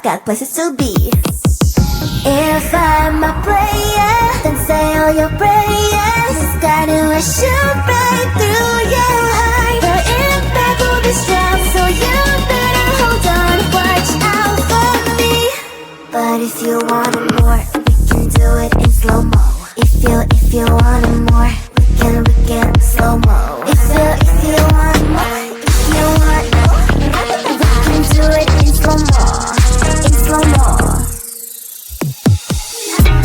got places to be. If I'm a player, then say all your prayers. It's gonna shoot right through your heart. The impact will be strong, so you better hold on. Watch out for me. But if you want more, we can do it in slow-mo. If you want more, we can slow-mo. If you want more, we can do it in slow-mo. In slow-mo.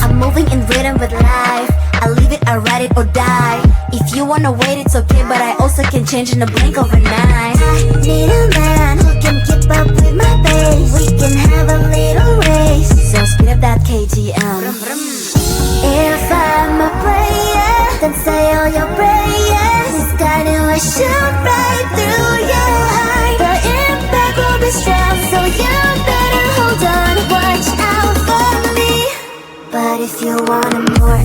I'm moving in rhythm with life. I leave it, I ride it or die. If you wanna wait, it's okay, but I also can change in a blink overnight. I need a man who can keep up with my pace. We can have a little race, so speed up that KTM. If I'm a player, then say all your prayers. It's gonna shoot right through your heart. The impact will be strong, so you better hold on. Watch out for me. But if you want more,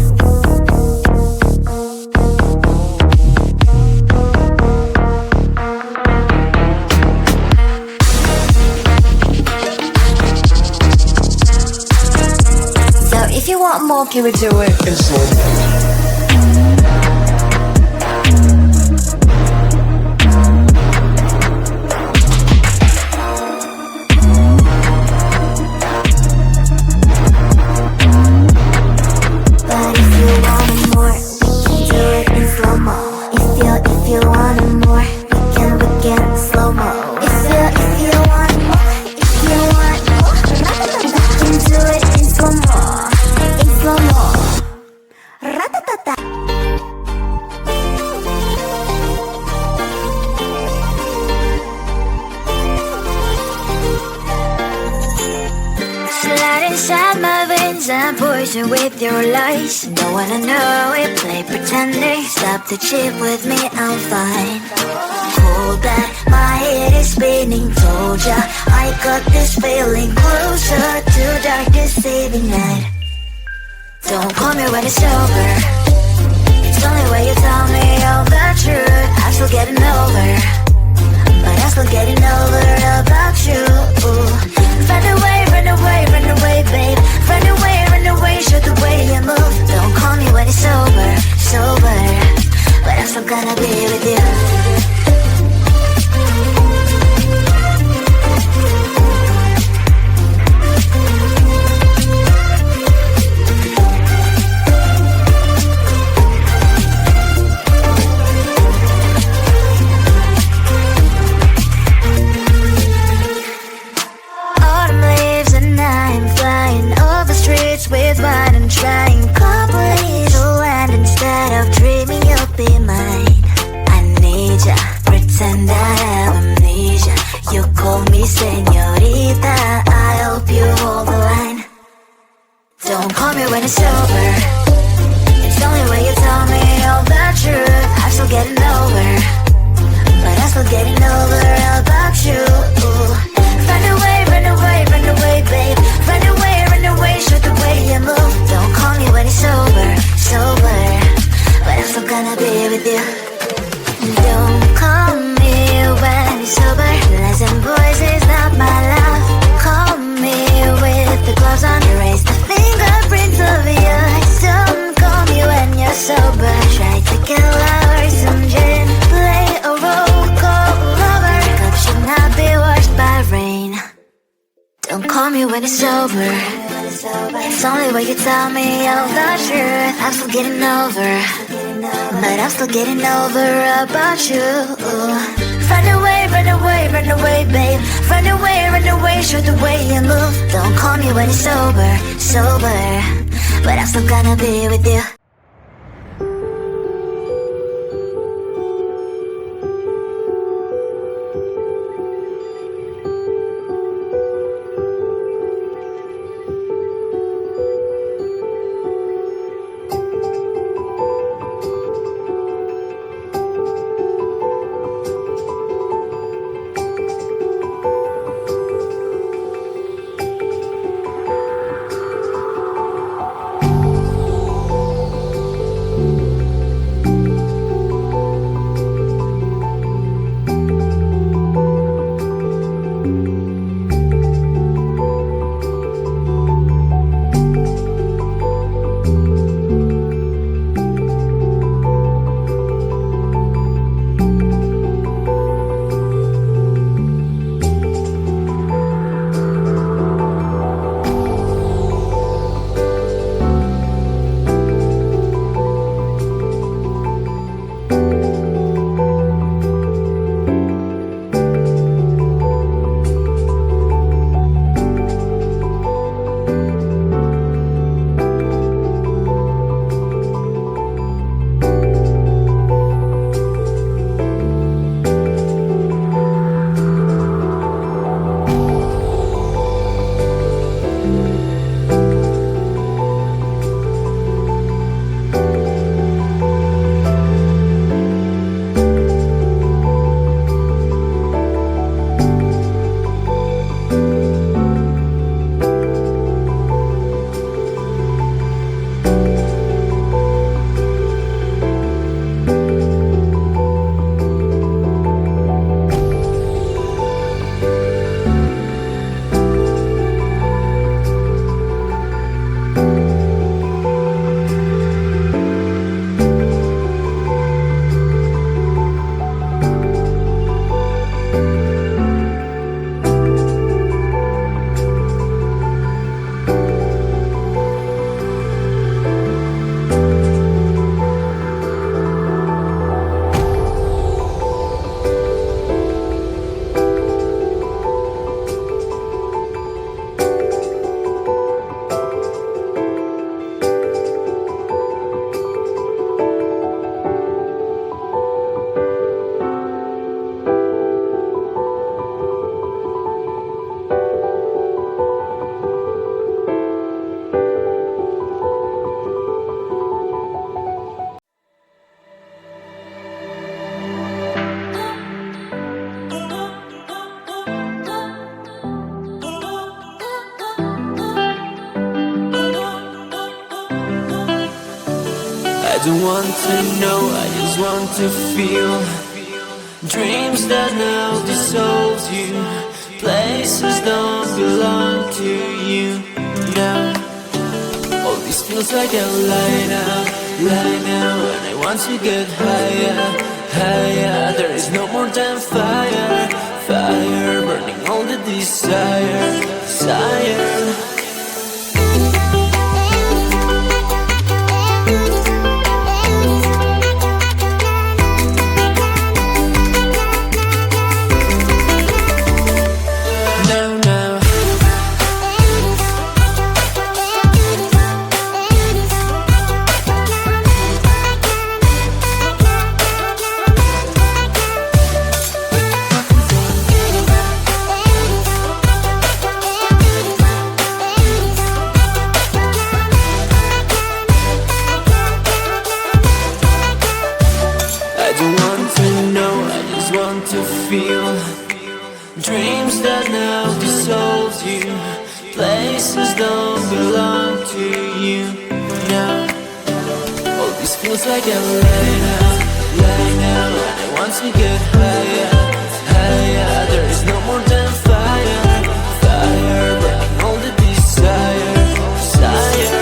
so if you want more, can we do it in slow-mo? And poison with your lies. Don't wanna know it, play pretending. Stop the chip with me, I'm fine. Hold back, my head is spinning. Told ya, I got this feeling. Closer to dark deceiving night. Don't call me when it's over. It's only when you tell me all the truth. I'm still getting over, but I'm still getting over about you. Run away, run away, run away, babe. Run away, show the way you move. Don't call me when it's sober, but I'm still gonna be with you. With what I'm trying, complete to land instead of dreaming you'll be mine. I need ya, pretend I have amnesia. You call me señorita, I hope you hold the line. Don't call me when it's over. It's only when you tell me all the truth. I'm still getting over, but I'm still getting over about you. Run away, run away, run away, babe. Run away, show the way you move. Don't call me when it's sober, but I'm still gonna be with you. Don't call me when it's sober. Listen, boys, is not my love. Call me with the gloves on. Erase the fingerprints of yours. Don't call me when you're sober. Try to get lower, some gin. Play a role, call lover. Cup should not be washed by rain. Don't call me when it's over. It's only when you tell me all the truth. I'm still getting over, but I'm still getting over about you. Run away, run away, run away, babe. Run away, show the way you move. Don't call me when it's sober, but I'm still gonna be with you. don't want to know, I just want to feel. Dreams that now dissolve you. Places don't belong to you now. All this feels like a lie now, and I want to get higher, higher. There is no more than fire, fire, burning all the desire, desire. To feel dreams that now dissolve you. Places don't belong to you now. All this feels like a lie now, and I want to get higher, higher. There is no more than fire, fire, burning all the desire, desire.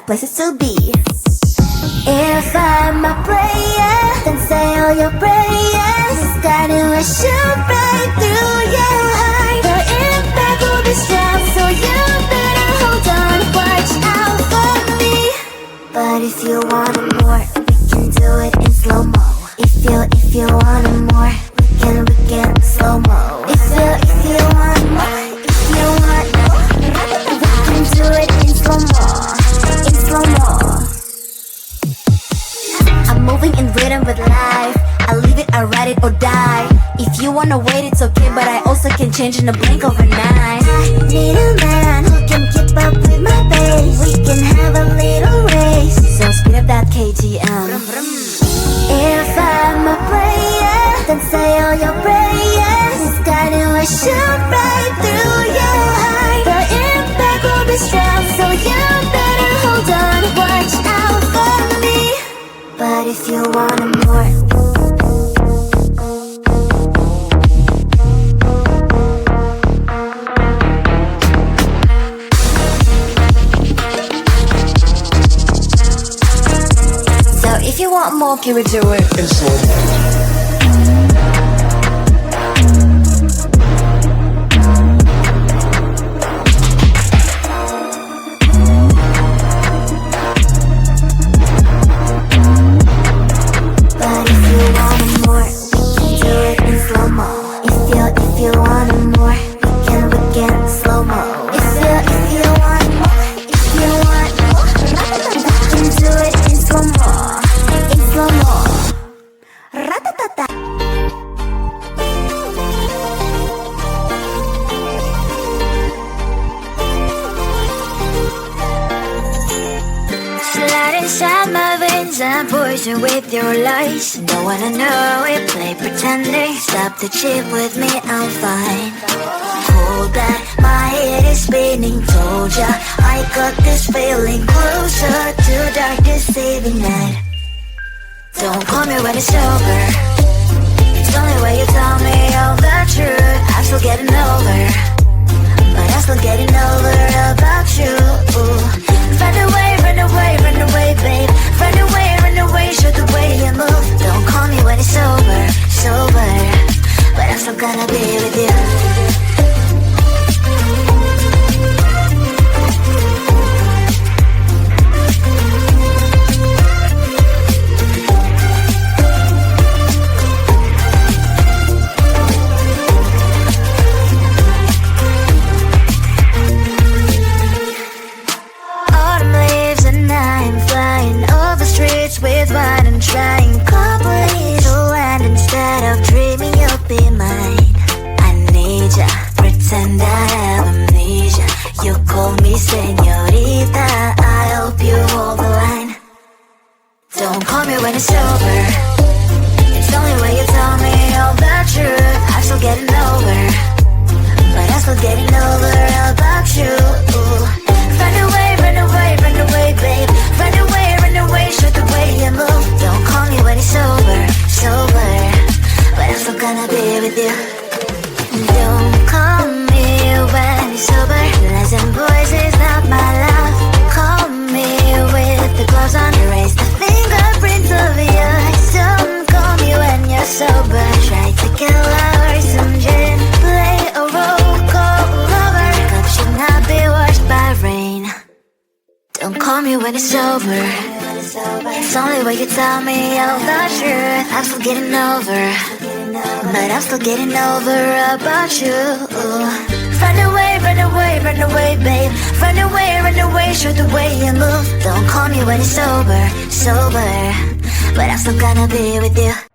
Places to be. If I'm a player, then say all your prayers. Got to shoot right through your heart. The impact will be strong, so you better hold on. Watch out for me. But if you want it more, we can do it in slow-mo. If you want it more, we can slow-mo. If you want more, we can do it in slow-mo. I'm moving in rhythm with life. I leave it, I ride it or die. If you wanna wait, it's okay, but I also can change in a blink overnight. Need a man who can keep up with my pace. We can have a little race, so speed up that KTM. If I'm a player, then say all your prayers. Got to shoot right through your heart. The impact will be strong, so you better hold on. Watch out for me. But if you want it more, so if you want more, can we do it in slow-mo? If you want more, we can slow-mo. If you want more, poison with your lies. Don't wanna know it, play pretending. Stop the cheat with me, I'm fine. Hold that, my head is spinning. Told ya, I got this feeling closer to dark deceiving night. Don't call me when it's over. It's the only way you tell me all the truth. I'm still getting over, but I'm still getting over about you. Run away, run away, run away, babe. Run away, show the way you move. Don't call me when it's over, sober, but I'm still gonna be with you. With wine and trying complete to land instead of dreaming you'll be mine. I need ya, pretend I have amnesia. You call me señorita, I hope you hold the line. Don't call me when it's over. It's the only way you tell me all the truth. I'm still getting over, but I'm still getting over about you. Run away, run away, run away, babe. Run away, show the way you move. Don't call me when it's over, sober, but I'm still gonna be with you. Don't call me when it's over. Lies and boys is not my love. Call me with the gloves on. Erase the fingerprints of your eyes. Don't call me when you're sober. Try to kill our some gin. Play a role called lover. Cup should not be washed by rain. Don't call me when it's over. It's only way you tell me all the truth. I'm still getting over, but I'm still getting over about you. Run away, run away, run away, babe. Run away, show the way you move. Don't call me when it's over, sober, but I'm still gonna be with you.